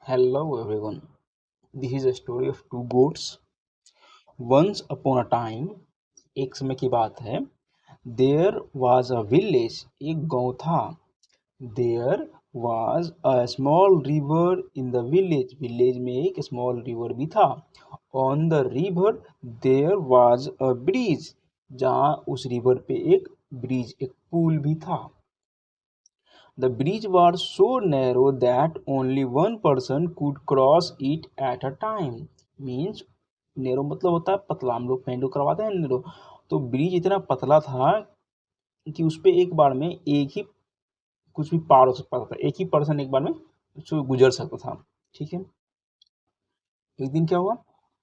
Hello everyone. This is a story of two goats. Once upon a time, एक समय की बात है. There was a village. एक गांव था. There was a small river in the village. Village में एक small river भी था. On the river there was a bridge. जहाँ उस river पे एक bridge, एक पुल भी था. The bridge was so narrow that only one person could cross it at a time. Means narrow मतलब होता है पतला. हम लोग पेंडो करवाते हैं narrow. तो ब्रिज इतना पतला था कि उस पे एक बार में एक ही कुछ भी पार हो सकता था. एक ही पर्सन एक बार में उसको गुजर सकता था. ठीक है. एक दिन क्या हुआ?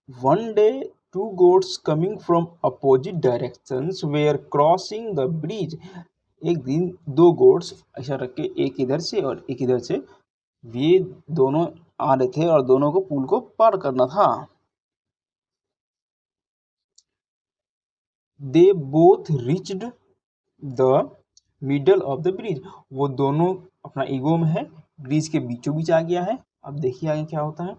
One day two goats coming from opposite directions were crossing the bridge. एक दिन दो गोट्स ऐसा रख के एक इधर से और एक इधर से ये दोनों आ रहे थे और दोनों को पुल को पार करना था. They both reached the middle of the bridge. वो दोनों अपना ईगो में है, ब्रिज के बीचों बीच आ गया है. अब देखिए आगे क्या होता है.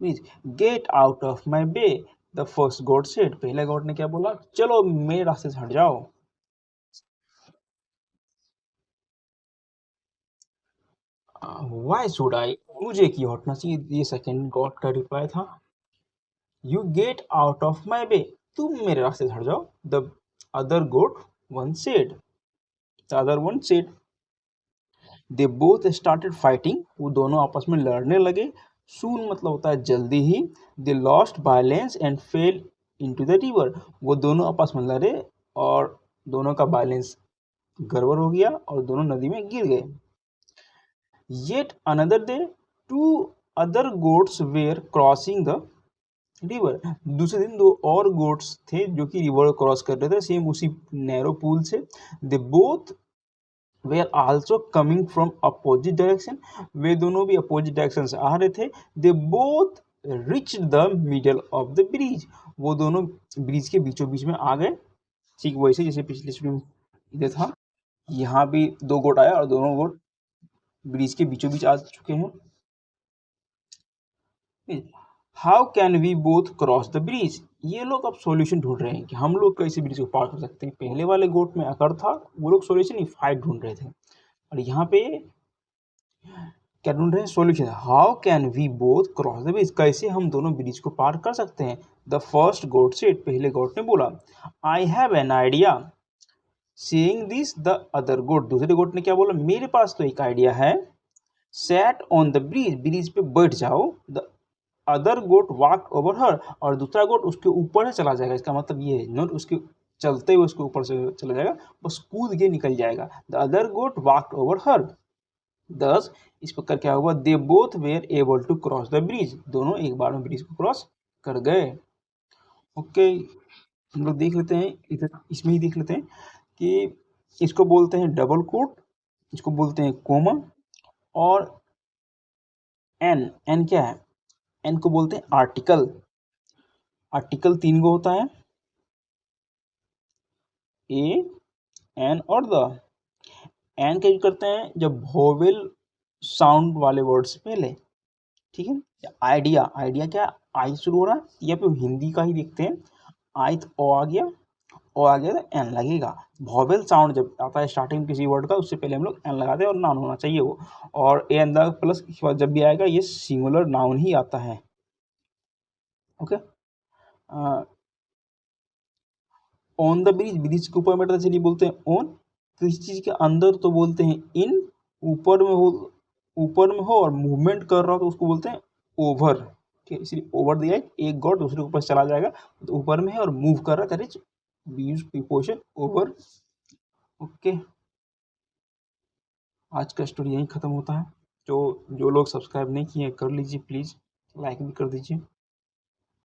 Please get out of my way. The first god said. पहले गॉड ने क्या बोला? चलो मेरे रास्ते से हट जाओ. Why should I. मुझे क्यों हटना चाहिए? ये सेकेंड गॉड का रिप्लाई था. You get out of my way. तुम मेरे रास्ते से हट जाओ. The other goat one said. The other one said. They both started fighting. वो दोनों आपस में लड़ने लगे. सून मतलब होता है जल्दी ही. They lost balance and fell into the river. वो दोनों आपस में लड़े और दोनों का बैलेंस गड़बड़ हो गया और दोनों नदी में गिर गए. Yet another day two other goats were crossing the river. दूसरे दिन दो और गोट्स थे जो कि रिवर क्रॉस कर रहे थे, सेम उसी नैरो पूल से. They both were also coming from opposite direction. वे दोनों भी अपोजिट डायरेक्शन से आ रहे थे. They both reach the middle of the bridge. वो दोनों ब्रिज के बीचों बीच में आ गए. ठीक वैसे जैसे पिछले स्टोरी में इधर था. यहाँ भी दो गोट आया और दोनों गोट ब्रिज के बीचों बीच आ चुके हैं. How can we both cross the bridge. ये लोग अब सॉल्यूशन ढूंढ रहे हैं कि हम लोग कैसे ब्रिज को पार कर सकते हैं. पहले वाले गोट में अकर था, वो लोग सॉल्यूशन फाइट ढूंढ रहे थे और यहाँ पे क्या ढूंढ रहे हैं? Solution. How can we both cross the bridge. कैसे हम दोनों ब्रिज को पार कर सकते हैं. The first goat said. पहले गोट ने बोला. I have an idea. Saying this the other goat. दूसरे गोट ने क्या बोला? मेरे पास तो एक आइडिया है. Set on the bridge. Bridge पे बैठ जाओ. The other goat walk over her. और दूसरा गोट उसके ऊपर से चला जाएगा. इसका मतलब ये है नॉट उसके चलते हुए उसके ऊपर से चला जाएगा, बस कूद के निकल जाएगा. The other goat walk over her. Thus इस प्रकार क्या हुआ? They both were able to cross the bridge. दोनों एक बार में ब्रिज को क्रॉस कर गए. ओके. हम लोग देख लेते हैं इधर, इसमें ही देख लेते हैं कि इसको बोलते हैं डबल कोट, इसको बोलते हैं कोमा, और एन. एन क्या है? एन को बोलते हैं आर्टिकल. आर्टिकल तीन गो होता है, ए, एन और द. एन का यूज करते हैं जब वोवेल साउंड वाले वर्ड से पहले. ठीक है. आइडिया. आइडिया क्या? आई शुरू हो रहा है या फिर हिंदी का ही देखते हैं. आई तो ओ आ गया, ओ आ गया तो एन लगेगा. वोवेल साउंड जब आता है स्टार्टिंग में किसी वर्ड का, उससे पहले हम लोग एन लगाते हैं और नाउन होना चाहिए वो. और एन द प्लस के बाद जब भी आएगा ये सिंगुलर नाउन ही आता है. Okay. On the bridge. Bridge के ऊपर बैठने से नहीं बोलते हैं ऑन. किसी चीज के अंदर तो बोलते हैं इन. ऊपर में हो, ऊपर में हो और मूवमेंट कर रहा हो तो उसको बोलते हैं ओवर. ठीक है. इसलिए ओवर दिया है. एक गॉड दूसरे के ऊपर चला जाएगा तो ऊपर में है और मूव कर रहा है, that is we use preposition over. Okay. आज का स्टोरी यहीं खत्म होता है. जो जो लोग सब्सक्राइब नहीं किए कर लीजिए प्लीज. लाइक भी कर दीजिए.